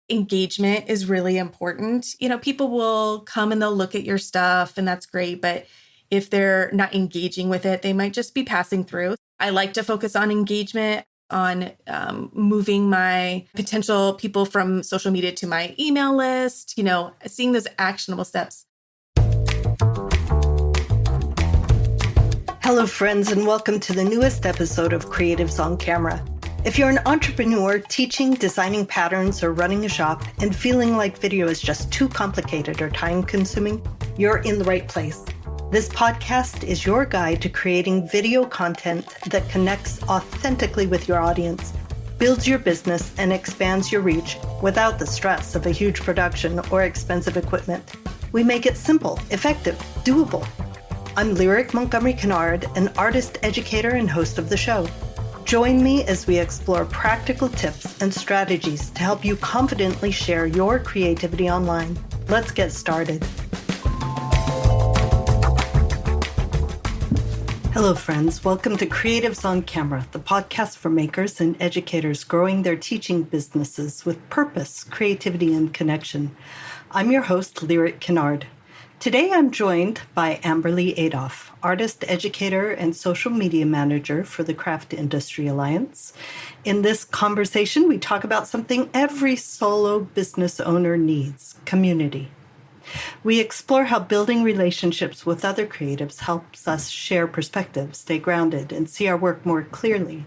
engagement is really important. People will come and they'll look at your stuff and that's great. But if they're not engaging with it, they might just be passing through. I like to focus on engagement, on moving my potential people from social media to my email list, seeing those actionable steps. Hello, friends, and welcome to the newest episode of Creatives on Camera. If you're an entrepreneur teaching, designing patterns, or running a shop and feeling like video is just too complicated or time-consuming, you're in the right place. This podcast is your guide to creating video content that connects authentically with your audience, builds your business, and expands your reach without the stress of a huge production or expensive equipment. We make it simple, effective, doable. I'm Lyric Montgomery Kennard, an artist, educator, and host of the show. Join me as we explore practical tips and strategies to help you confidently share your creativity online. Let's get started. Hello, friends. Welcome to Creatives on Camera, the podcast for makers and educators growing their teaching businesses with purpose, creativity, and connection. I'm your host, Lyric Kennard. Today, I'm joined by Amberleigh Adoff, artist, educator, and social media manager for the Craft Industry Alliance. In this conversation, we talk about something every solo business owner needs: community. We explore how building relationships with other creatives helps us share perspectives, stay grounded, and see our work more clearly.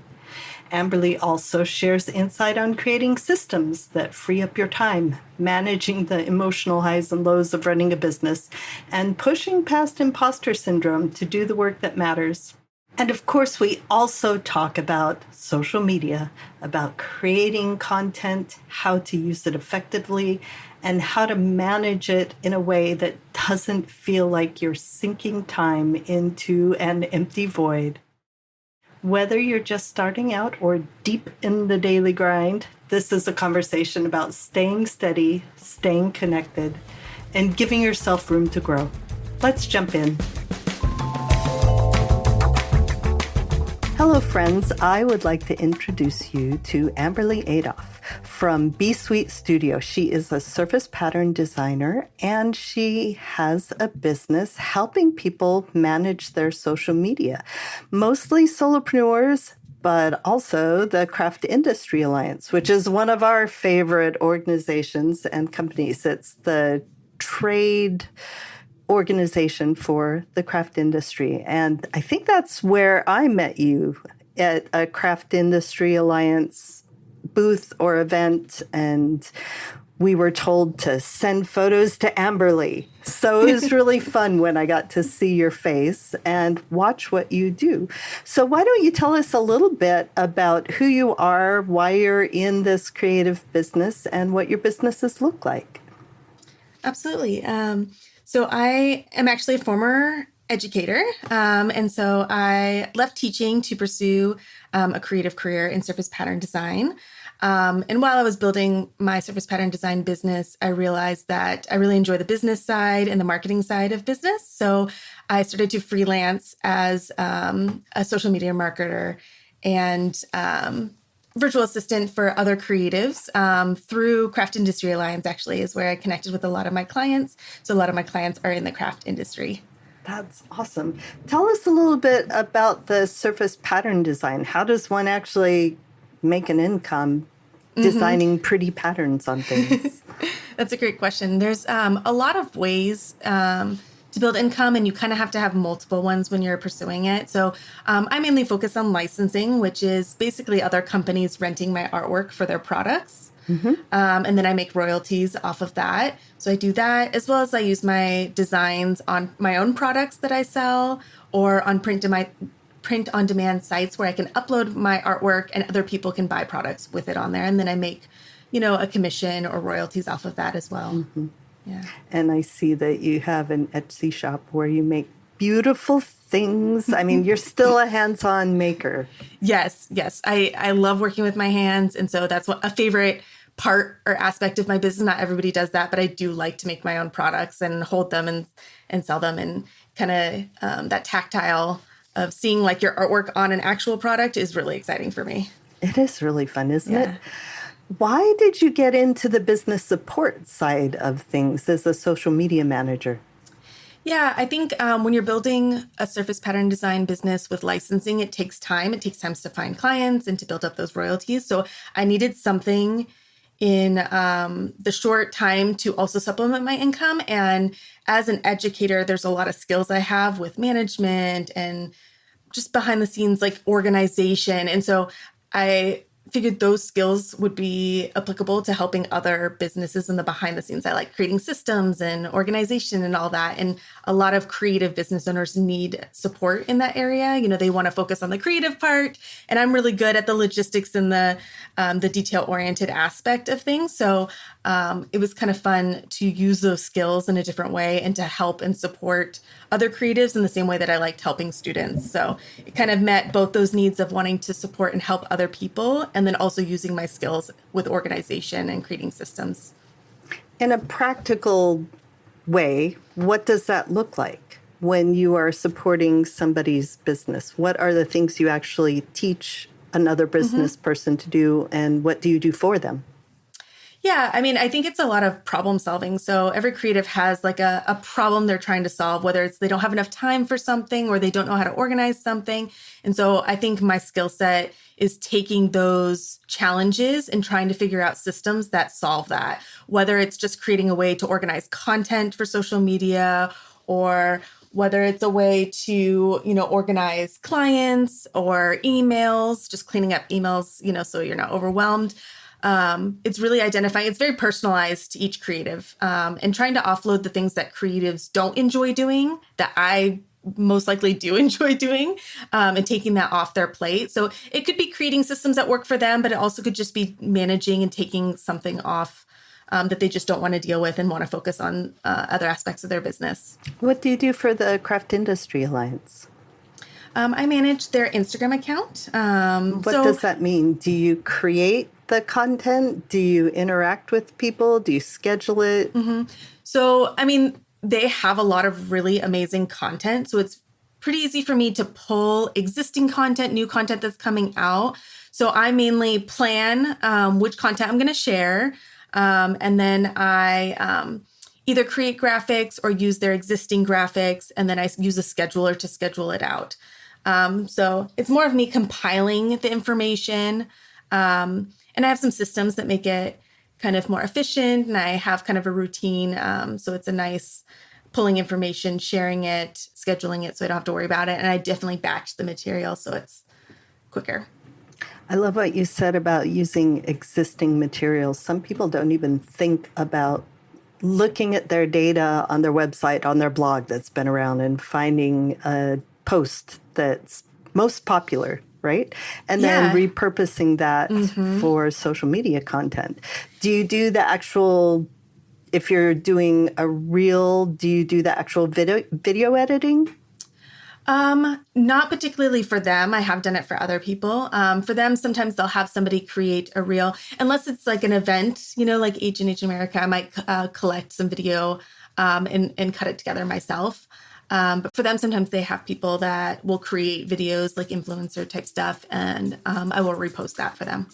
Amberleigh also shares insight on creating systems that free up your time, managing the emotional highs and lows of running a business, and pushing past imposter syndrome to do the work that matters. And of course, we also talk about social media, about creating content, how to use it effectively, and how to manage it in a way that doesn't feel like you're sinking time into an empty void. Whether you're just starting out or deep in the daily grind, this is a conversation about staying steady, staying connected, and giving yourself room to grow. Let's jump in. Hello, friends. I would like to introduce you to Amberleigh Adoff from B Suite Studio. She is a surface pattern designer, and she has a business helping people manage their social media, mostly solopreneurs, but also the Craft Industry Alliance, which is one of our favorite organizations and companies. It's the trade organization for the craft industry. And I think that's where I met you, at a Craft Industry Alliance booth or event. And we were told to send photos to Amberleigh. So it was really fun when I got to see your face and watch what you do. So why don't you tell us a little bit about who you are, why you're in this creative business, and what your businesses look like? Absolutely. So I am actually a former educator. And so I left teaching to pursue a creative career in surface pattern design. And while I was building my surface pattern design business, I realized that I really enjoy the business side and the marketing side of business. So I started to freelance as a social media marketer and virtual assistant for other creatives through Craft Industry Alliance, actually, is where I connected with a lot of my clients. So a lot of my clients are in the craft industry. That's awesome. Tell us a little bit about the surface pattern design. How does one actually make an income designing pretty patterns on things? That's a great question. There's a lot of ways to build income, and you kind of have to have multiple ones when you're pursuing it. So I mainly focus on licensing, which is basically other companies renting my artwork for their products. And then I make royalties off of that. So I do that, as well as I use my designs on my own products that I sell, or on print-on-demand sites where I can upload my artwork and other people can buy products with it on there. And then I make, a commission or royalties off of that as well. Yeah. And I see that you have an Etsy shop where you make beautiful things. I mean, you're still a hands-on maker. Yes. I love working with my hands. And so that's a favorite part or aspect of my business. Not everybody does that, but I do like to make my own products and hold them and sell them, and kind of that tactile of seeing like your artwork on an actual product is really exciting for me. It is really fun, isn't it? Why did you get into the business support side of things as a social media manager? Yeah, I think when you're building a surface pattern design business with licensing, it takes time. It takes time to find clients and to build up those royalties. So I needed something in the short time to also supplement my income. And as an educator, there's a lot of skills I have with management and just behind the scenes, like organization. And so I figured those skills would be applicable to helping other businesses in the behind the scenes. I like creating systems and organization and all that. And a lot of creative business owners need support in that area. You know, they want to focus on the creative part, and I'm really good at the logistics and the detail oriented aspect of things. So it was kind of fun to use those skills in a different way and to help and support other creatives in the same way that I liked helping students. So it kind of met both those needs of wanting to support and help other people, and then also using my skills with organization and creating systems. In a practical way, what does that look like when you are supporting somebody's business? What are the things you actually teach another business person to do, and what do you do for them? Yeah, I mean, I think it's a lot of problem solving. So every creative has like a problem they're trying to solve, whether it's they don't have enough time for something or they don't know how to organize something. And so I think my skill set is taking those challenges and trying to figure out systems that solve that, whether it's just creating a way to organize content for social media, or whether it's a way to, organize clients or emails, just cleaning up emails, so you're not overwhelmed. It's really identifying, it's very personalized to each creative, and trying to offload the things that creatives don't enjoy doing that I most likely do enjoy doing, and taking that off their plate. So it could be creating systems that work for them, but it also could just be managing and taking something off that they just don't want to deal with and want to focus on other aspects of their business. What do you do for the Craft Industry Alliance? I manage their Instagram account. What does that mean? Do you create the content? Do you interact with people? Do you schedule it? So, I mean, they have a lot of really amazing content. So it's pretty easy for me to pull existing content, new content that's coming out. So I mainly plan which content I'm going to share. And then I either create graphics or use their existing graphics. And then I use a scheduler to schedule it out. So it's more of me compiling the information. And I have some systems that make it kind of more efficient. And I have kind of a routine. So it's a nice pulling information, sharing it, scheduling it so I don't have to worry about it. And I definitely batch the material so it's quicker. I love what you said about using existing materials. Some people don't even think about looking at their data on their website, on their blog that's been around, and finding a post that's most popular, right? And then repurposing that for social media content. Do you do the actual, if you're doing a reel, do you do the actual video editing? Not particularly for them. I have done it for other people. For them, sometimes they'll have somebody create a reel, unless it's like an event, like H&H America. I might collect some video and cut it together myself. But for them, sometimes they have people that will create videos, like influencer type stuff, and I will repost that for them.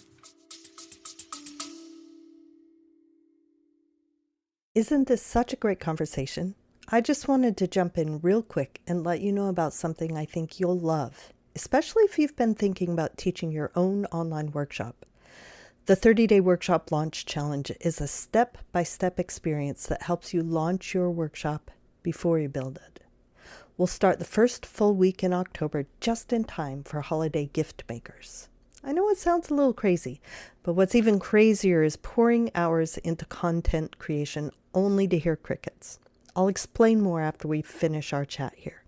Isn't this such a great conversation? I just wanted to jump in real quick and let you know about something I think you'll love, especially if you've been thinking about teaching your own online workshop. The 30-day workshop launch challenge is a step-by-step experience that helps you launch your workshop before you build it. We'll start the first full week in October just in time for holiday gift makers. I know it sounds a little crazy, but what's even crazier is pouring hours into content creation only to hear crickets. I'll explain more after we finish our chat here.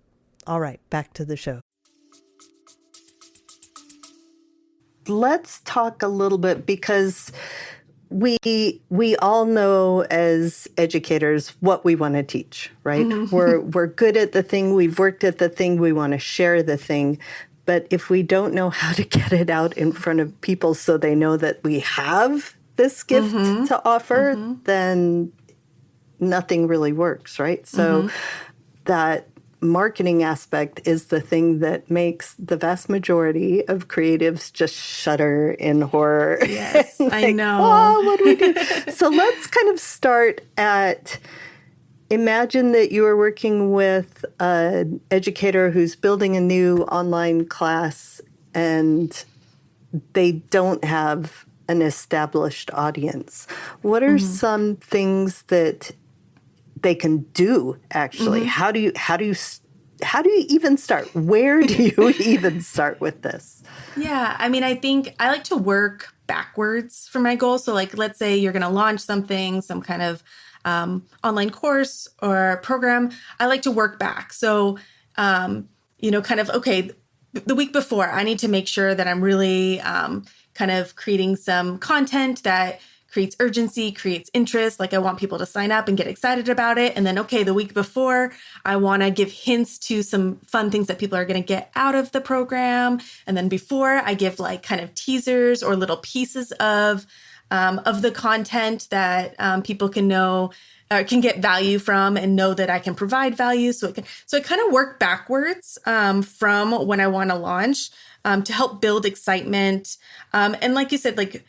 All right, back to the show. Let's talk a little bit, because we all know as educators what we want to teach, right? We're good at the thing, we've worked at the thing, we want to share the thing. But if we don't know how to get it out in front of people so they know that we have this gift to offer, then nothing really works, right? So that marketing aspect is the thing that makes the vast majority of creatives just shudder in horror. Yes, I Like, know. oh, what do we do? So let's kind of start at, imagine that you are working with an educator who's building a new online class and they don't have an established audience. What are some things that they can do actually? How do you even start? Where do you even start with this? Yeah, I mean, I think I like to work backwards for my goals. So, like, let's say you're going to launch something, some kind of online course or program. I like to work back. So, kind of, okay, the week before, I need to make sure that I'm really kind of creating some content that creates urgency, creates interest. Like I want people to sign up and get excited about it. And then, okay, the week before, I want to give hints to some fun things that people are going to get out of the program. And then before, I give like kind of teasers or little pieces of the content that people can know can get value from and know that I can provide value. So I kind of work backwards from when I want to launch to help build excitement. And like you said, like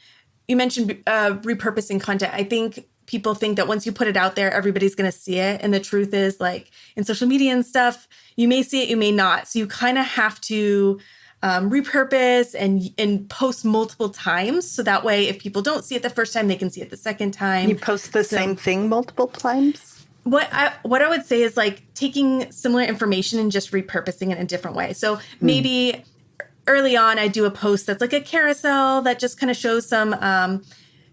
you mentioned repurposing content. I think people think that once you put it out there, everybody's going to see it. And the truth is, like in social media and stuff, you may see it, you may not. So you kind of have to repurpose and post multiple times. So that way, if people don't see it the first time, they can see it the second time. You post the same thing multiple times? What I would say is like taking similar information and just repurposing it in a different way. So maybe early on, I do a post that's like a carousel that just kind of shows some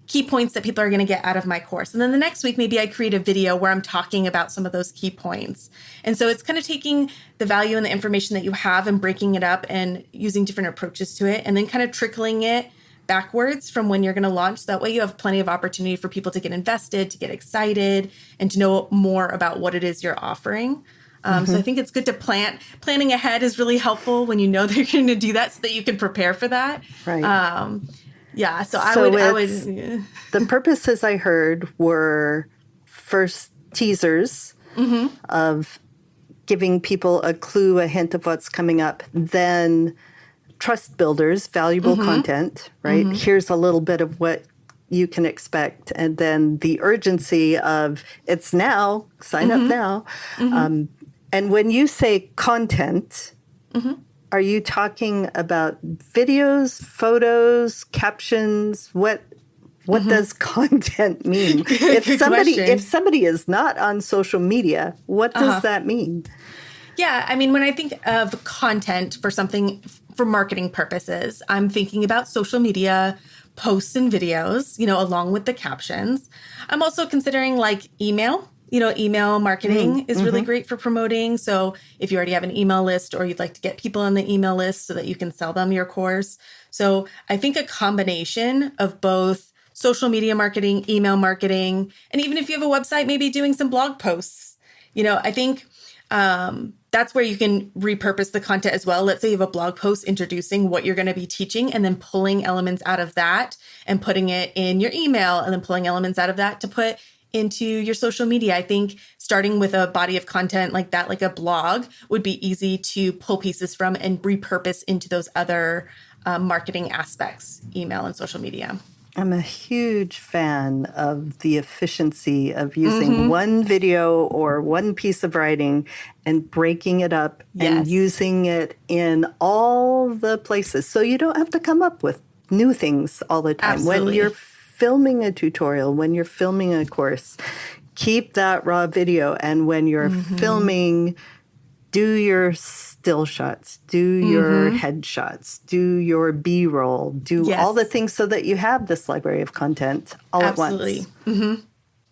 key points that people are going to get out of my course. And then the next week, maybe I create a video where I'm talking about some of those key points. And so it's kind of taking the value and the information that you have and breaking it up and using different approaches to it, and then kind of trickling it backwards from when you're going to launch. That way you have plenty of opportunity for people to get invested, to get excited, and to know more about what it is you're offering. So I think it's good to planning ahead is really helpful when you know that you're going to do that so that you can prepare for that. Right. Yeah. So The purposes I heard were first teasers of giving people a clue, a hint of what's coming up, then trust builders, valuable content, right? Here's a little bit of what you can expect. And then the urgency of it's now, sign up now. And when you say content, are you talking about videos, photos, captions? What does content mean? If somebody is not on social media, what does that mean? Yeah, I mean, when I think of content for something for marketing purposes, I'm thinking about social media posts and videos, along with the captions. I'm also considering like email. Email marketing is really great for promoting. So if you already have an email list or you'd like to get people on the email list so that you can sell them your course. So I think a combination of both social media marketing, email marketing, and even if you have a website, maybe doing some blog posts. I think that's where you can repurpose the content as well. Let's say you have a blog post introducing what you're going to be teaching and then pulling elements out of that and putting it in your email and then pulling elements out of that to put into your social media. I think starting with a body of content like that, like a blog, would be easy to pull pieces from and repurpose into those other marketing aspects, email and social media. I'm a huge fan of the efficiency of using one video or one piece of writing and breaking it up and using it in all the places. So you don't have to come up with new things all the time. Absolutely. When you're filming a tutorial, when you're filming a course, keep that raw video. And when you're filming, do your still shots, do your headshots, do your B-roll, do all the things so that you have this library of content all at once. Absolutely.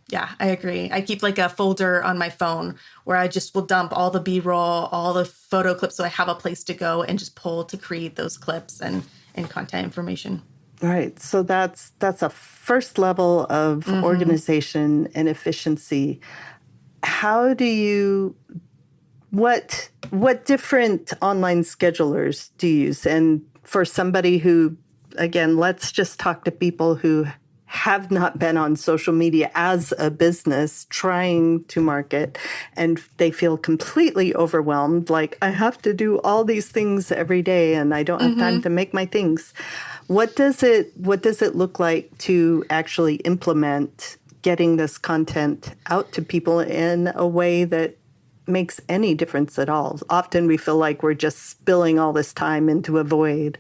Yeah, I agree. I keep like a folder on my phone where I just will dump all the B-roll, all the photo clips, so I have a place to go and just pull to create those clips and content information. Right. So that's a first level of organization and efficiency. How do you, what different online schedulers do you use? And for somebody who, again, let's just talk to people who have not been on social media as a business trying to market, and they feel completely overwhelmed. Like, I have to do all these things every day and I don't have time to make my things. What does it look like to actually implement getting this content out to people in a way that makes any difference at all? Often we feel like we're just spilling all this time into a void.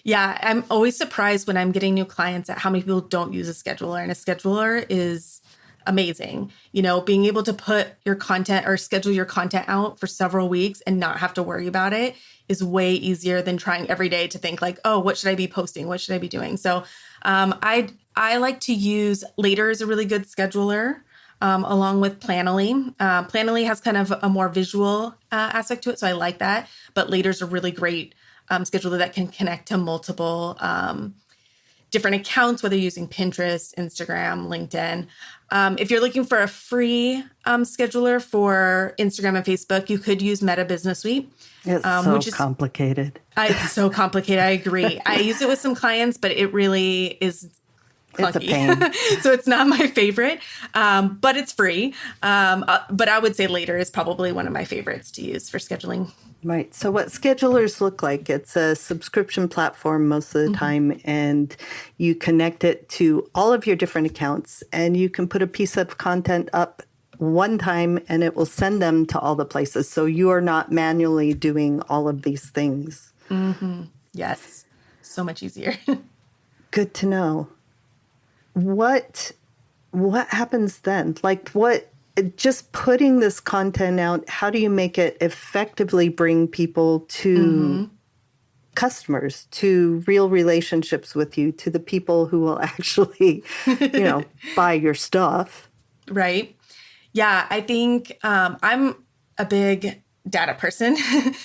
Yeah, I'm always surprised when I'm getting new clients at how many people don't use a scheduler. And a scheduler is amazing. Being able to put your content or schedule your content out for several weeks and not have to worry about it is way easier than trying every day to think like, oh, what should I be posting? What should I be doing? So I like to use Later is a really good scheduler. Along with Planoly. Planoly has kind of a more visual aspect to it, so I like that. But Later's a really great scheduler that can connect to multiple different accounts, whether you're using Pinterest, Instagram, LinkedIn. If you're looking for a free scheduler for Instagram and Facebook, you could use Meta Business Suite. It's so complicated. It's so complicated. I agree. I use it with some clients, but it really is clunky. It's a pain. So it's not my favorite, but it's free. But I would say Later is probably one of my favorites to use for scheduling. Right. So what schedulers look like, it's a subscription platform most of the time, and you connect it to all of your different accounts, and you can put a piece of content up one time and it will send them to all the places. So you are not manually doing all of these things. Yes. So much easier. Good to know. What happens then? Like, just putting this content out, how do you make it effectively bring people to customers, to real relationships with you, to the people who will actually, buy your stuff? Right. Yeah, I think I'm a big data person.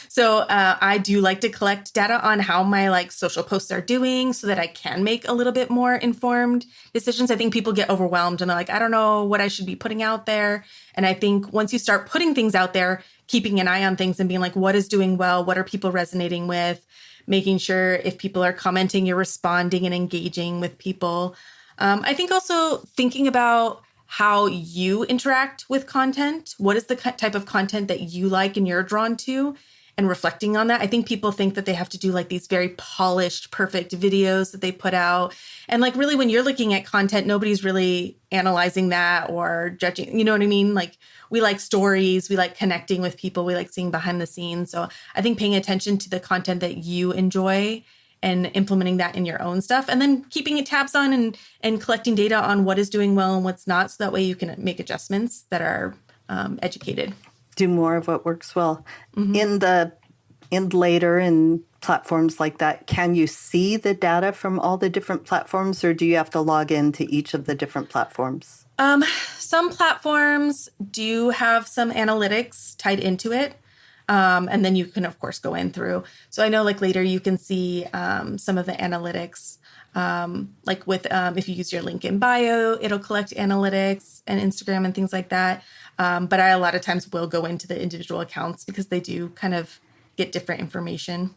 So I do like to collect data on how my social posts are doing so that I can make a little bit more informed decisions. I think people get overwhelmed and they're like, I don't know what I should be putting out there. And I think once you start putting things out there, keeping an eye on things and being like, what is doing well? What are people resonating with? Making sure if people are commenting, you're responding and engaging with people. I think also thinking about how you interact with content. What is the type of content that you like and you're drawn to, and reflecting on that. I think people think that they have to do these very polished, perfect videos that they put out. And really when you're looking at content, nobody's really analyzing that or judging, you know what I mean? We like stories, we like connecting with people, we like seeing behind the scenes. So I think paying attention to the content that you enjoy and implementing that in your own stuff, and then keeping tabs on and collecting data on what is doing well and what's not. So that way you can make adjustments that are educated. Do more of what works well. In Later and platforms like that, can you see the data from all the different platforms, or do you have to log into each of the different platforms? Some platforms do have some analytics tied into it. And then you can, of course, go in through. So I know Later you can see some of the analytics, if you use your link in bio, it'll collect analytics and Instagram and things like that. But I a lot of times will go into the individual accounts because they do kind of get different information.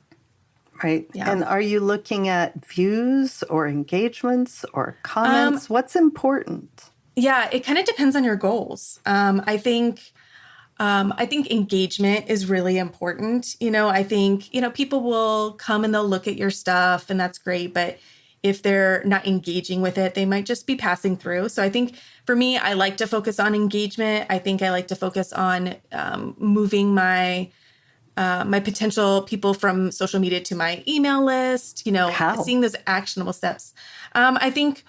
Right. Yeah. And are you looking at views or engagements or comments? What's important? Yeah, it kind of depends on your goals. I think engagement is really important. I think, people will come and they'll look at your stuff and that's great. But if they're not engaging with it, they might just be passing through. So I think for me, I like to focus on engagement. I think I like to focus on moving my potential people from social media to my email list, How? Seeing those actionable steps. I think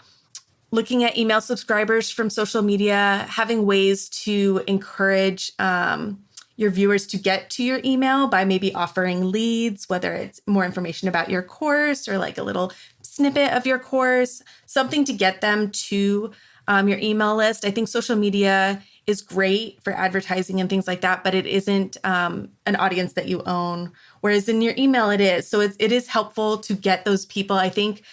looking at email subscribers from social media, having ways to encourage your viewers to get to your email by maybe offering leads, whether it's more information about your course or a little snippet of your course, something to get them to your email list. I think social media is great for advertising and things like that, but it isn't an audience that you own, whereas in your email it is. So it is helpful to get those people. I think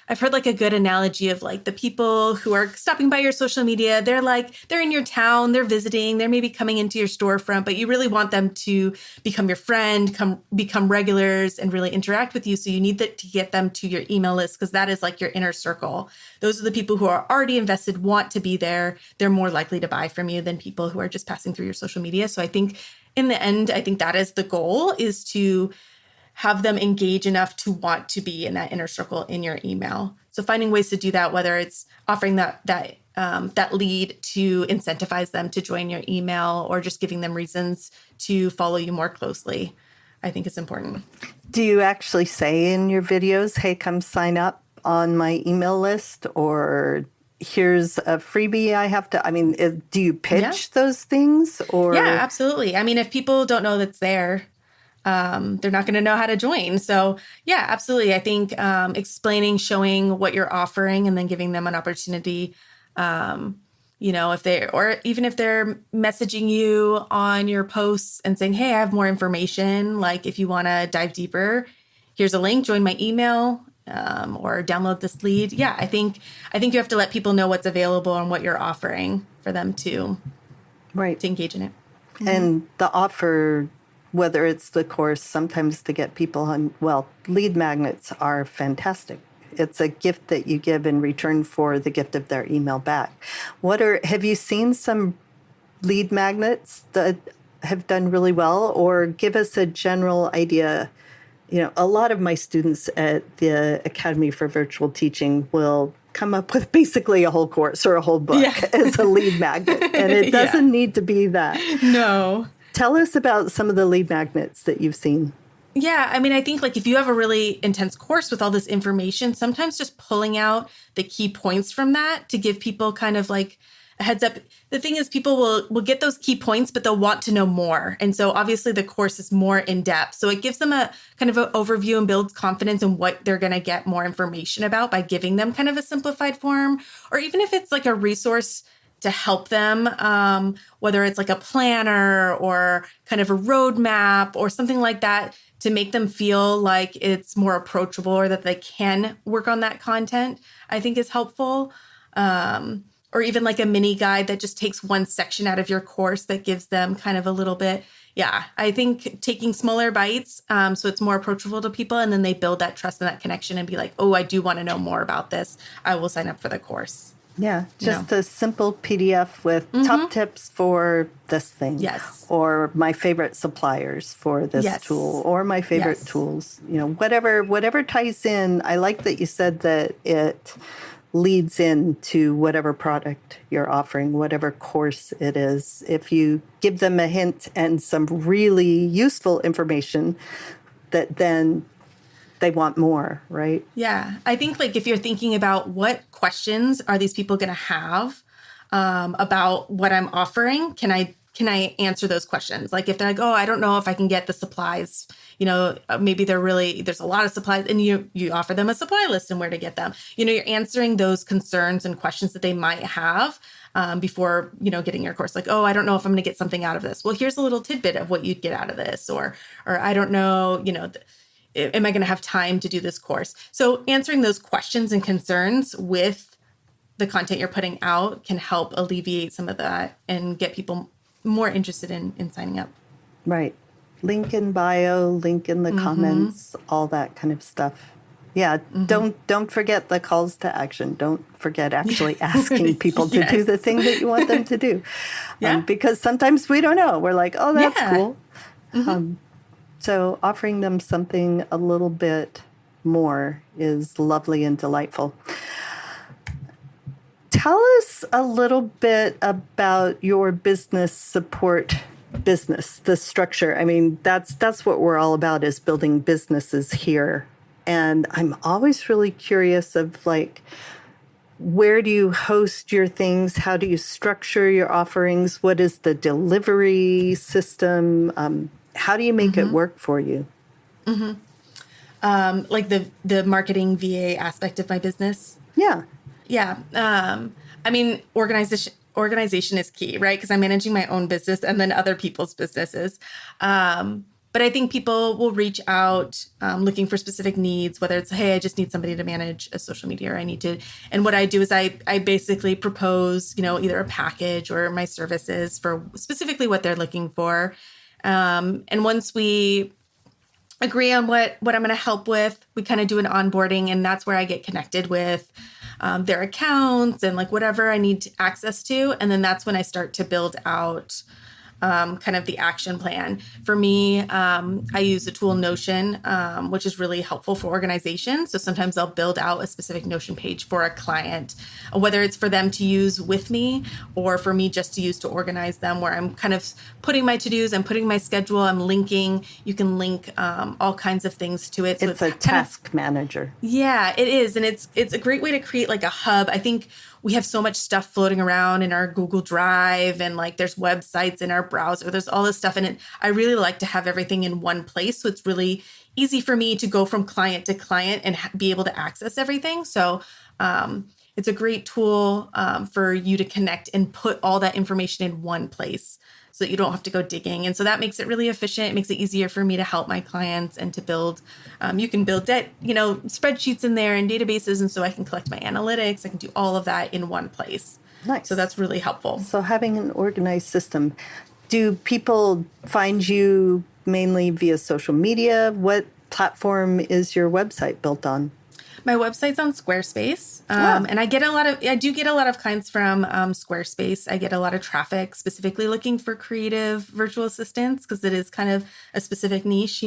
I've heard like a good analogy of like the people who are stopping by your social media. They're in your town, they're visiting, they're maybe coming into your storefront, but you really want them to become your friend, become regulars and really interact with you. So you need to get them to your email list because that is like your inner circle. Those are the people who are already invested, want to be there. They're more likely to buy from you than people who are just passing through your social media. So I think in the end, I think that is the goal, is to have them engage enough to want to be in that inner circle in your email. So finding ways to do that, whether it's offering that lead to incentivize them to join your email or just giving them reasons to follow you more closely, I think is important. Do you actually say in your videos, hey, come sign up on my email list, or here's a freebie I have to, do you pitch those things? Or Yeah, absolutely. I mean, if people don't know that's there, they're not going to know how to join. So yeah, absolutely. I think explaining, showing what you're offering, and then giving them an opportunity, if they're messaging you on your posts and saying, hey, I have more information. Like if you want to dive deeper, here's a link, join my email, or download this lead. Yeah, I think you have to let people know what's available and what you're offering for them to engage in it. And the offer, whether it's the course, sometimes to get people on, lead magnets are fantastic. It's a gift that you give in return for the gift of their email back. Have you seen some lead magnets that have done really well? Or give us a general idea. A lot of my students at the Academy for Virtual Teaching will come up with basically a whole course or a whole book as a lead magnet. And it doesn't need to be that. No. Tell us about some of the lead magnets that you've seen. Yeah, I mean, I think like if you have a really intense course with all this information, sometimes just pulling out the key points from that to give people kind of like a heads up. The thing is, people will get those key points, but they'll want to know more. And so obviously the course is more in depth. So it gives them a kind of an overview and builds confidence in what they're going to get more information about by giving them kind of a simplified form, or even if it's like a resource to help them, whether it's like a planner or kind of a roadmap or something like that, to make them feel like it's more approachable or that they can work on that content, I think is helpful. Or even like a mini guide that just takes one section out of your course that gives them kind of a little bit. Yeah, I think taking smaller bites so it's more approachable to people, and then they build that trust and that connection and be like, oh, I do want to know more about this. I will sign up for the course. Yeah, just a simple PDF with top tips for this thing. Yes. Or my favorite suppliers for this tool, or my favorite tools. Whatever ties in. I like that you said that it leads into whatever product you're offering, whatever course it is. If you give them a hint and some really useful information, that then they want more, right? Yeah. I think like if you're thinking about what questions are these people going to have about what I'm offering, can I answer those questions? Like if they're like, oh, I don't know if I can get the supplies, maybe there's a lot of supplies, and you offer them a supply list and where to get them. You're answering those concerns and questions that they might have before, getting your course. Like, oh, I don't know if I'm going to get something out of this. Well, here's a little tidbit of what you'd get out of this, or I don't know, am I going to have time to do this course? So answering those questions and concerns with the content you're putting out can help alleviate some of that and get people more interested in signing up. Right. Link in bio, link in the comments, all that kind of stuff. Yeah. Don't forget the calls to action. Don't forget actually asking people to do the thing that you want them to do. Because sometimes we don't know. We're like, oh, that's cool. So offering them something a little bit more is lovely and delightful. Tell us a little bit about your business support business, the structure. I mean, that's what we're all about, is building businesses here. And I'm always really curious of like, where do you host your things? How do you structure your offerings? What is the delivery system? How do you make it work for you? Like the marketing VA aspect of my business? Yeah. Yeah. I mean, organization is key, right? Because I'm managing my own business and then other people's businesses. But But I think people will reach out looking for specific needs, whether it's, hey, I just need somebody to manage a social media, or I need to. And what I do is I basically propose, either a package or my services for specifically what they're looking for. And once we agree on what I'm going to help with, we kind of do an onboarding, and that's where I get connected with their accounts and like whatever I need access to. And then that's when I start to build out kind of the action plan. For me, I use the tool Notion, which is really helpful for organization. So sometimes I'll build out a specific Notion page for a client, whether it's for them to use with me or for me just to use to organize them, where I'm kind of putting my to-dos, I'm putting my schedule, I'm linking. You can link all kinds of things to it. So it's a task manager. Yeah, it is. And it's a great way to create like a hub. I think we have so much stuff floating around in our Google Drive, and like there's websites in our browser. There's all this stuff. And I really like to have everything in one place. So it's really easy for me to go from client to client and be able to access everything. So it's a great tool for you to connect and put all that information in one place, so that you don't have to go digging. And so that makes it really efficient. It makes it easier for me to help my clients and to build, you can build spreadsheets in there and databases. And so I can collect my analytics. I can do all of that in one place. Nice. So that's really helpful. So having an organized system. Do people find you mainly via social media? What platform is your website built on? My website's on Squarespace, and I do get a lot of clients from Squarespace. I get a lot of traffic specifically looking for creative virtual assistants, because it is kind of a specific niche.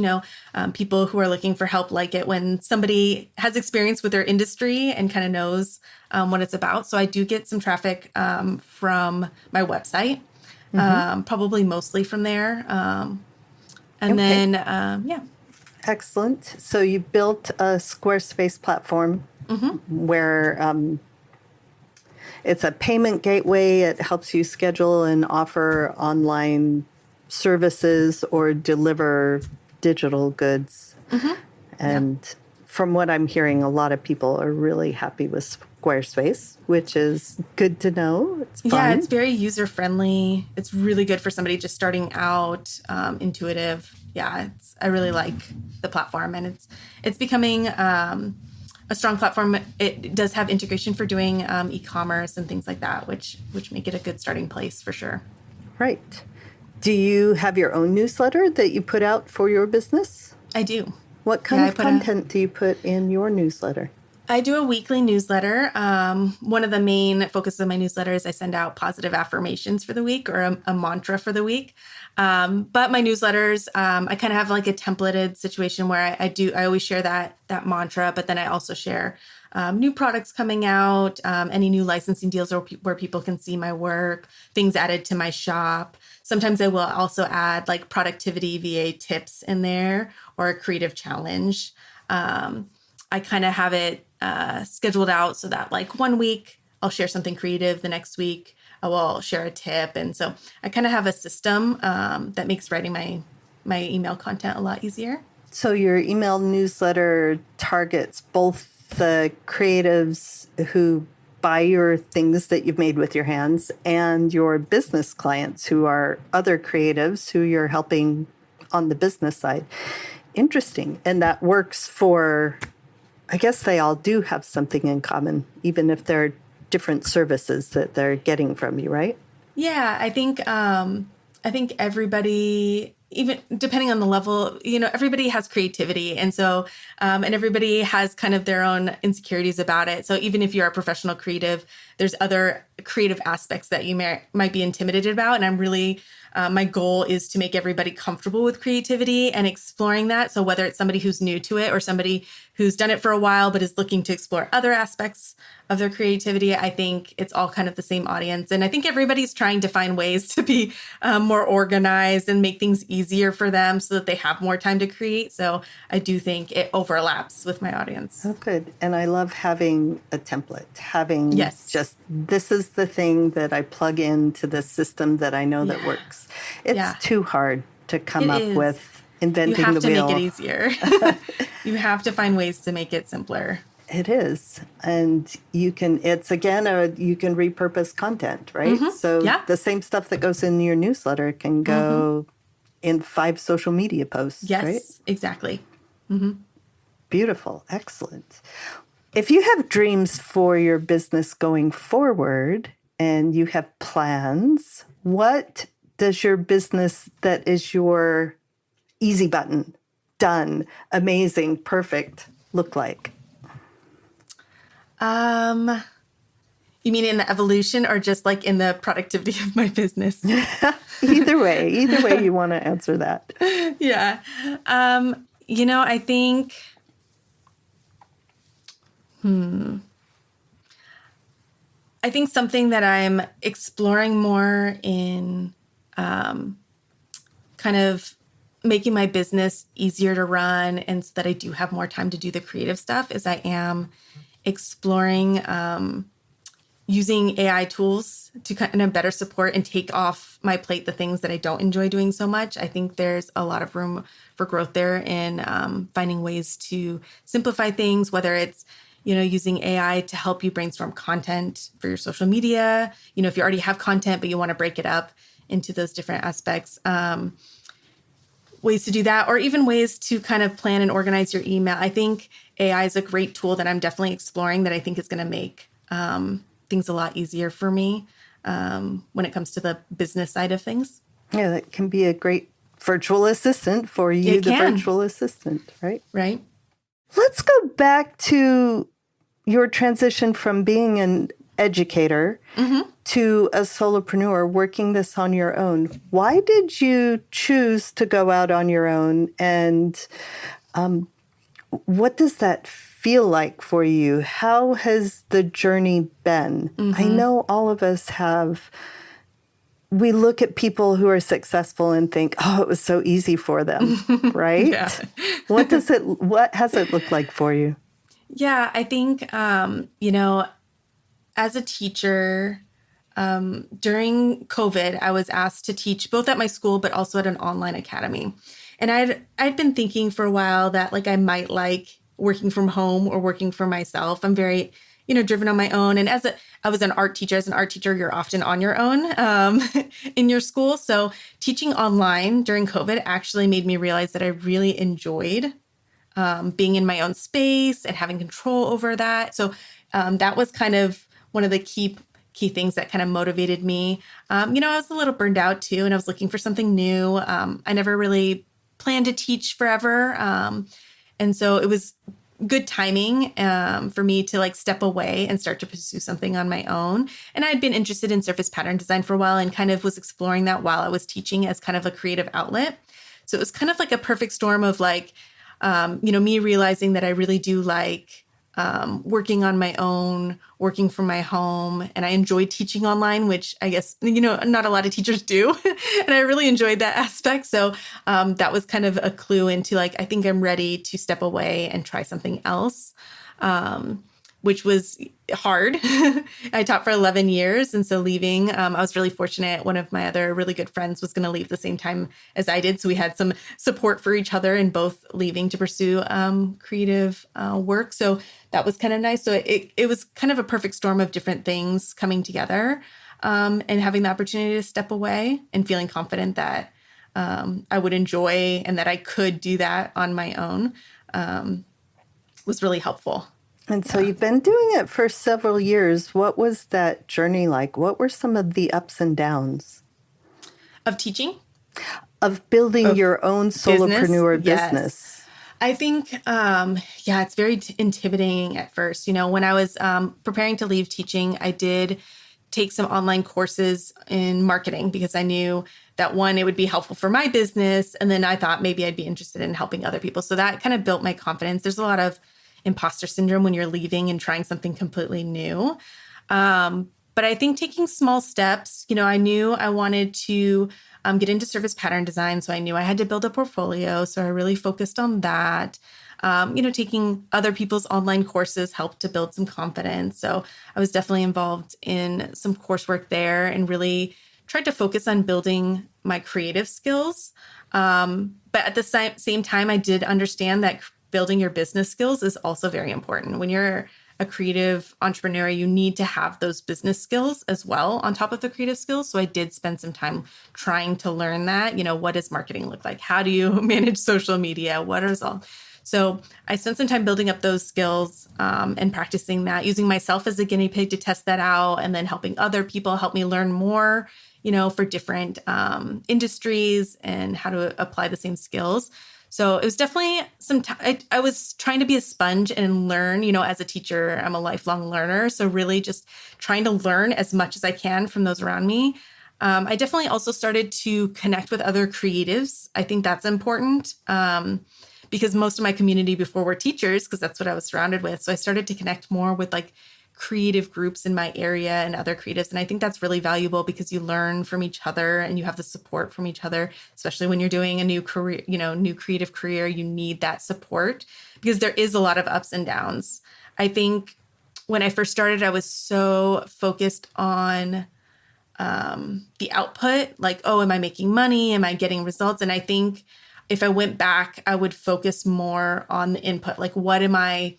People who are looking for help like it when somebody has experience with their industry and kind of knows what it's about. So I do get some traffic from my website, probably mostly from there, then yeah. Excellent. So you built a Squarespace platform where it's a payment gateway. It helps you schedule and offer online services or deliver digital goods. And from what I'm hearing, a lot of people are really happy with Squarespace, which is good to know. It's fun. Yeah, it's very user-friendly. It's really good for somebody just starting out, intuitive. Yeah, I really like the platform, and it's becoming a strong platform. It does have integration for doing e-commerce and things like that, which make it a good starting place for sure. Right. Do you have your own newsletter that you put out for your business? I do. What kind of content do you put in your newsletter? I do a weekly newsletter. One of the main focuses of my newsletter is I send out positive affirmations for the week, or a mantra for the week. But my newsletters, I kind of have like a templated situation where I always share that mantra, but then I also share new products coming out, any new licensing deals where people can see my work, things added to my shop. Sometimes I will also add like productivity VA tips in there, or a creative challenge. I kind of have it scheduled out so that like one week I'll share something creative, the next week I will share a tip. And so I kind of have a system that makes writing my email content a lot easier. So your email newsletter targets both the creatives who buy your things that you've made with your hands and your business clients, who are other creatives who you're helping on the business side. Interesting. And that works for, I guess they all do have something in common, even if they're different services that they're getting from you, right? Yeah, I think everybody, even depending on the level, everybody has creativity. And so, and everybody has kind of their own insecurities about it. So even if you're a professional creative, there's other creative aspects that you might be intimidated about. And I'm really, my goal is to make everybody comfortable with creativity and exploring that. So whether it's somebody who's new to it or somebody who's done it for a while but is looking to explore other aspects of their creativity, I think it's all kind of the same audience. And I think everybody's trying to find ways to be more organized and make things easier for them so that they have more time to create. So I do think it overlaps with my audience. Oh, good. And I love having a template, having just, this is the thing that I plug into the system that I know that works. It's too hard to come up with inventing the wheel. You have to make it easier. You have to find ways to make it simpler. It is. And you can repurpose content, right? So the same stuff that goes in your newsletter can go in 5 social media posts, right? Yes, exactly. Beautiful. Excellent. If you have dreams for your business going forward and you have plans, what does your business that is your easy button, done, amazing, perfect look like? You mean in the evolution or just like in the productivity of my business? Either way you want to answer that. Yeah. I think, I think something that I'm exploring more in kind of making my business easier to run and so that I do have more time to do the creative stuff is I am exploring using AI tools to kind of better support and take off my plate the things that I don't enjoy doing so much. I think there's a lot of room for growth there in finding ways to simplify things, whether it's using AI to help you brainstorm content for your social media. If you already have content, but you want to break it up into those different aspects, ways to do that, or even ways to kind of plan and organize your email. I think AI is a great tool that I'm definitely exploring that I think is going to make things a lot easier for me when it comes to the business side of things. Yeah, that can be a great virtual assistant for you, the virtual assistant, right? Right. Let's go back to your transition from being an educator to a solopreneur, working this on your own. Why did you choose to go out on your own? And what does that feel like for you? How has the journey been? I know all of us we look at people who are successful and think, oh, it was so easy for them, right? Yeah. What has it looked like for you? Yeah, I think, as a teacher, during COVID, I was asked to teach both at my school, but also at an online academy. And I'd been thinking for a while that like I might like working from home or working for myself. I'm very, driven on my own. And I was an art teacher. As an art teacher, you're often on your own in your school. So teaching online during COVID actually made me realize that I really enjoyed being in my own space and having control over that. So that was kind of one of the key things that kind of motivated me. I was a little burned out too, and I was looking for something new. I never really planned to teach forever. And so it was good timing for me to like step away and start to pursue something on my own. And I'd been interested in surface pattern design for a while and kind of was exploring that while I was teaching as kind of a creative outlet. So it was kind of like a perfect storm of like, me realizing that I really do like working on my own, working from my home. And I enjoy teaching online, which I guess, not a lot of teachers do. And I really enjoyed that aspect. So that was kind of a clue into like, I think I'm ready to step away and try something else, which was hard. I taught for 11 years. And so leaving, I was really fortunate. One of my other really good friends was going to leave the same time as I did. So we had some support for each other in both leaving to pursue creative work. So that was kind of nice. So it was kind of a perfect storm of different things coming together and having the opportunity to step away and feeling confident that I would enjoy and that I could do that on my own was really helpful. And so you've been doing it for several years. What was that journey like? What were some of the ups and downs? Of teaching? Of building your own solopreneur business. Yes. I think, it's very intimidating at first. When I was preparing to leave teaching, I did take some online courses in marketing because I knew that one, it would be helpful for my business. And then I thought maybe I'd be interested in helping other people. So that kind of built my confidence. There's a lot of imposter syndrome when you're leaving and trying something completely new. But I think taking small steps, I knew I wanted to get into surface pattern design. So I knew I had to build a portfolio. So I really focused on that. Taking other people's online courses helped to build some confidence. So I was definitely involved in some coursework there and really tried to focus on building my creative skills. But at the same time, I did understand that building your business skills is also very important. When you're a creative entrepreneur, you need to have those business skills as well on top of the creative skills. So I did spend some time trying to learn that, what does marketing look like? How do you manage social media? What is all? So I spent some time building up those skills and practicing that, using myself as a guinea pig to test that out, and then helping other people help me learn more, for different industries and how to apply the same skills. So it was definitely I was trying to be a sponge and learn, as a teacher, I'm a lifelong learner. So really just trying to learn as much as I can from those around me. I definitely also started to connect with other creatives. I think that's important. Because most of my community before were teachers, because that's what I was surrounded with. So I started to connect more with like creative groups in my area and other creatives. And I think that's really valuable because you learn from each other and you have the support from each other, especially when you're doing a new career, new creative career. You need that support because there is a lot of ups and downs. I think when I first started, I was so focused on the output, like, oh, am I making money? Am I getting results? And I think if I went back, I would focus more on the input. Like, what am I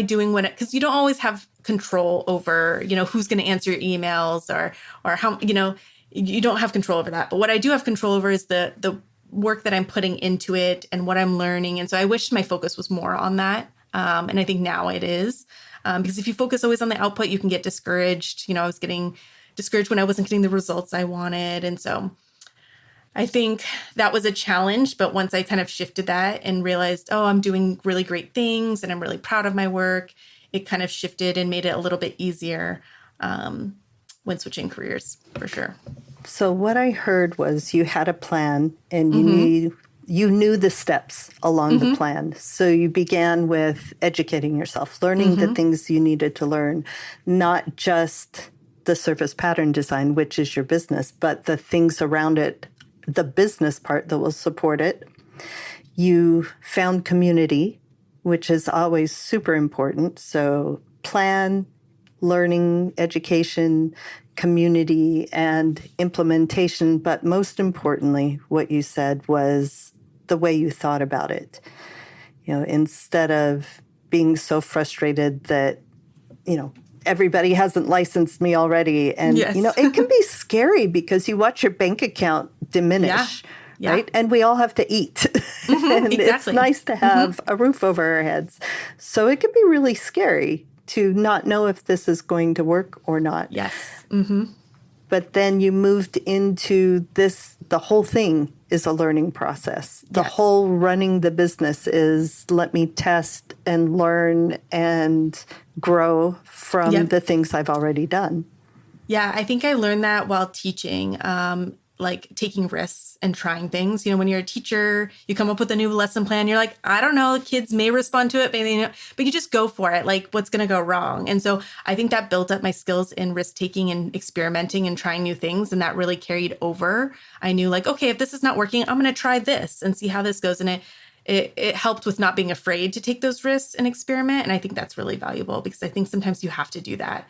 doing because you don't always have control over, who's going to answer your emails or how, you don't have control over that. But what I do have control over is the work that I'm putting into it and what I'm learning. And so I wish my focus was more on that. And I think now it is, because if you focus always on the output, you can get discouraged. I was getting discouraged when I wasn't getting the results I wanted. And so I think that was a challenge, but once I kind of shifted that and realized, oh, I'm doing really great things and I'm really proud of my work, it kind of shifted and made it a little bit easier when switching careers, for sure. So what I heard was you had a plan and you knew the steps along the plan. So you began with educating yourself, learning the things you needed to learn, not just the surface pattern design, which is your business, but the things around it, the business part that will support it. You found community, which is always super important. So plan, learning, education, community, and implementation. But most importantly, what you said was the way you thought about it. Instead of being so frustrated that, everybody hasn't licensed me already. And, Yes. It can be scary because you watch your bank account diminish, right? And we all have to eat. And exactly. It's nice to have a roof over our heads. So it can be really scary to not know if this is going to work or not. Yes. But then you moved into this, the whole thing is a learning process. The whole running the business is let me test and learn and grow from the things I've already done. Yeah, I think I learned that while teaching, like taking risks and trying things. When you're a teacher, you come up with a new lesson plan. You're like, I don't know, kids may respond to it, but you just go for it. Like, what's going to go wrong? And so I think that built up my skills in risk taking and experimenting and trying new things. And that really carried over. I knew like, okay, if this is not working, I'm going to try this and see how this goes. And it helped with not being afraid to take those risks and experiment. And I think that's really valuable because I think sometimes you have to do that.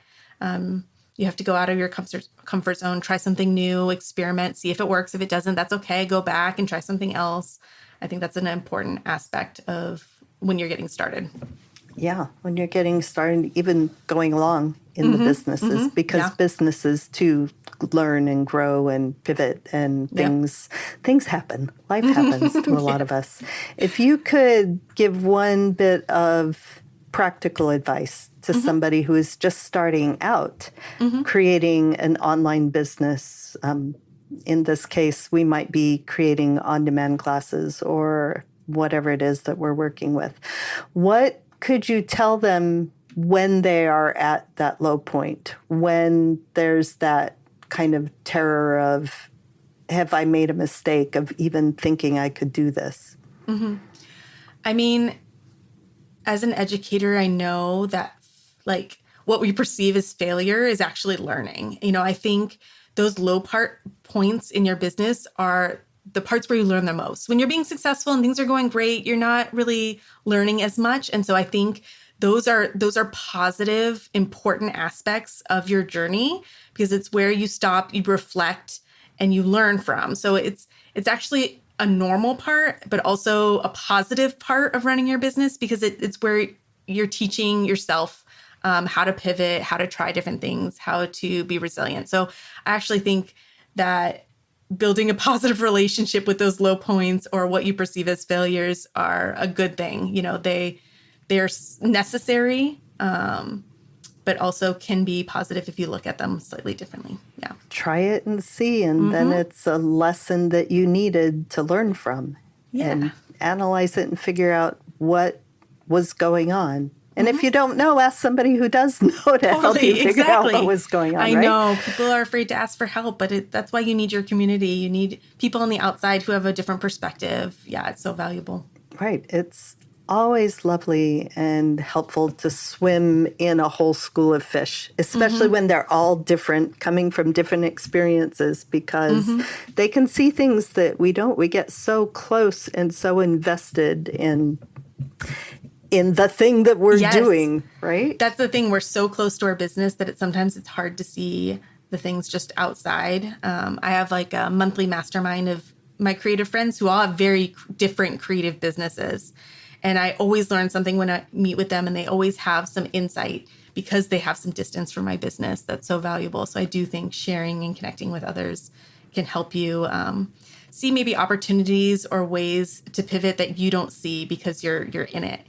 You have to go out of your comfort zone, try something new, experiment, see if it works. If it doesn't, that's okay. Go back and try something else. I think that's an important aspect of when you're getting started. Yeah, when you're getting started, even going along in the businesses, because businesses too learn and grow and pivot and things happen. Life happens to a lot of us. If you could give one bit of practical advice to somebody who is just starting out, creating an online business. In this case, we might be creating on-demand classes or whatever it is that we're working with. What could you tell them when they are at that low point, when there's that kind of terror of, have I made a mistake of even thinking I could do this? I mean, as an educator, I know that like what we perceive as failure is actually learning. I think those low points in your business are the parts where you learn the most. When you're being successful and things are going great, you're not really learning as much. And so I think those are positive, important aspects of your journey because it's where you stop, you reflect, and you learn from. So it's actually a normal part, but also a positive part of running your business because it's where you're teaching yourself how to pivot, how to try different things, how to be resilient. So I actually think that building a positive relationship with those low points or what you perceive as failures are a good thing. They're necessary, but also can be positive if you look at them slightly differently. Yeah. Try it and see. And then it's a lesson that you needed to learn from and analyze it and figure out what was going on. And if you don't know, ask somebody who does know to help you figure out what was going on. I know people are afraid to ask for help, but that's why you need your community. You need people on the outside who have a different perspective. Yeah, it's so valuable. Right. It's always lovely and helpful to swim in a whole school of fish, especially when they're all different, coming from different experiences, because they can see things that we don't. We get so close and so invested in the thing that we're doing, right? That's the thing. We're so close to our business that sometimes it's hard to see the things just outside. I have like a monthly mastermind of my creative friends who all have very different creative businesses. And I always learn something when I meet with them, and they always have some insight because they have some distance from my business that's so valuable. So I do think sharing and connecting with others can help you see maybe opportunities or ways to pivot that you don't see because you're in it,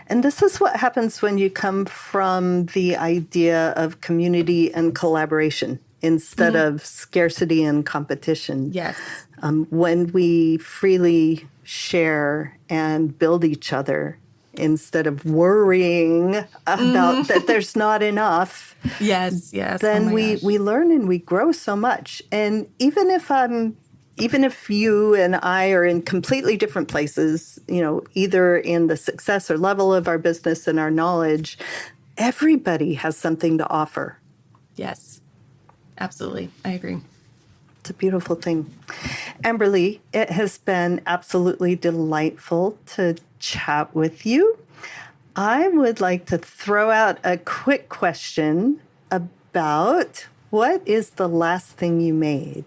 And this is what happens when you come from the idea of community and collaboration instead of scarcity and competition. Yes. When we freely share and build each other instead of worrying about that there's not enough. Yes. Then we learn and we grow so much. And even if you and I are in completely different places, either in the success or level of our business and our knowledge, everybody has something to offer. Yes, absolutely. I agree. It's a beautiful thing. Amberleigh, it has been absolutely delightful to chat with you. I would like to throw out a quick question about what is the last thing you made?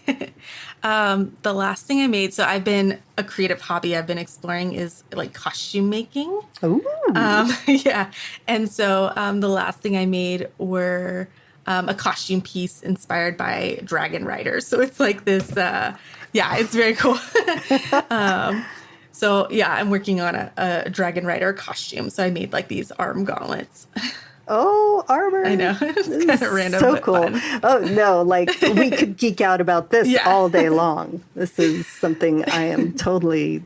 The last thing I made, so I've been a creative hobby I've been exploring is like costume making. Ooh. Yeah. And so the last thing I made were a costume piece inspired by dragon riders. So it's like this, it's very cool. So yeah, I'm working on a dragon rider costume. So I made like these arm gauntlets. Oh, armor. I know. It's kind of random. So but cool. fun. Oh, no, like we could geek out about this all day long. This is something I am totally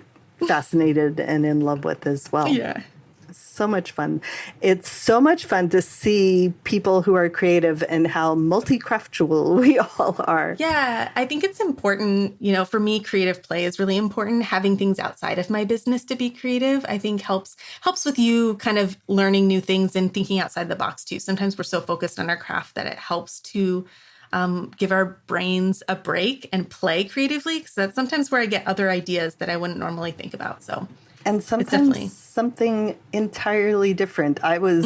fascinated and in love with as well. Yeah. So much fun. It's so much fun to see people who are creative and how multi-craftual we all are. Yeah, I think it's important, for me, creative play is really important. Having things outside of my business to be creative, I think helps with you kind of learning new things and thinking outside the box too. Sometimes we're so focused on our craft that it helps to give our brains a break and play creatively, because that's sometimes where I get other ideas that I wouldn't normally think about. So. And sometimes something entirely different. I was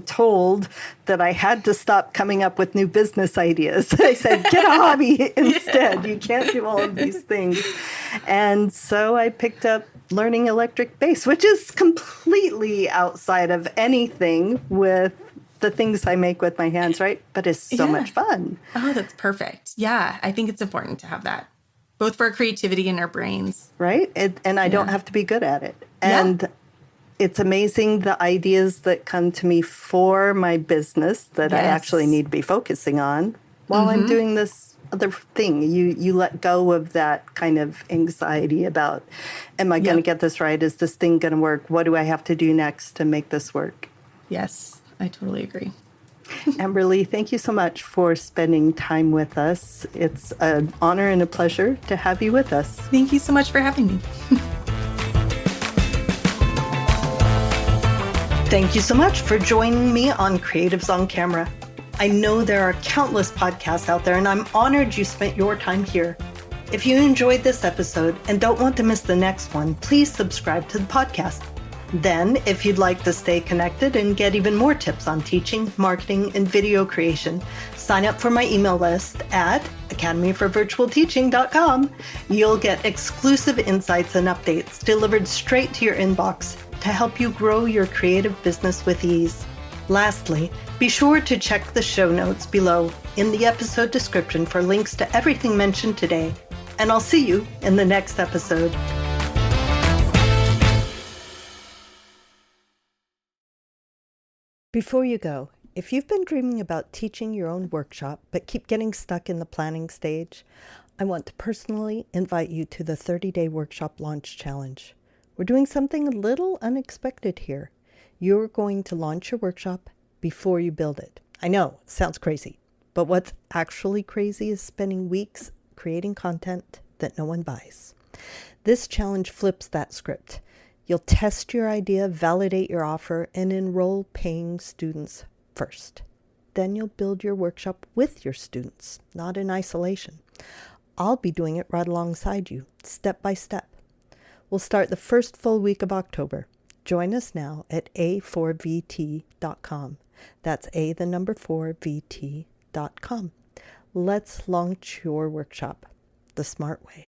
told that I had to stop coming up with new business ideas. I said, get a hobby instead. You can't do all of these things. And so I picked up learning electric bass, which is completely outside of anything with the things I make with my hands, right? But it's so much fun. Oh, that's perfect. Yeah, I think it's important to have that. Both for our creativity and our brains. Right? And I don't have to be good at it. And it's amazing the ideas that come to me for my business that I actually need to be focusing on while I'm doing this other thing. You let go of that kind of anxiety about, am I going to get this right? Is this thing going to work? What do I have to do next to make this work? Yes, I totally agree. Amberleigh, thank you so much for spending time with us. It's an honor and a pleasure to have you with us. Thank you so much for having me. Thank you so much for joining me on Creatives on Camera. I know there are countless podcasts out there, and I'm honored you spent your time here. If you enjoyed this episode and don't want to miss the next one, please subscribe to the podcast. Then, if you'd like to stay connected and get even more tips on teaching, marketing, and video creation, sign up for my email list at academyforvirtualteaching.com. You'll get exclusive insights and updates delivered straight to your inbox to help you grow your creative business with ease. Lastly, be sure to check the show notes below in the episode description for links to everything mentioned today. And I'll see you in the next episode. Before you go, if you've been dreaming about teaching your own workshop but keep getting stuck in the planning stage, I want to personally invite you to the 30-day workshop launch challenge. We're doing something a little unexpected here. You're going to launch your workshop before you build it. I know, it sounds crazy, but what's actually crazy is spending weeks creating content that no one buys. This challenge flips that script. You'll test your idea, validate your offer, and enroll paying students first. Then you'll build your workshop with your students, not in isolation. I'll be doing it right alongside you, step by step. We'll start the first full week of October. Join us now at a4vt.com. That's a4vt.com. Let's launch your workshop the smart way.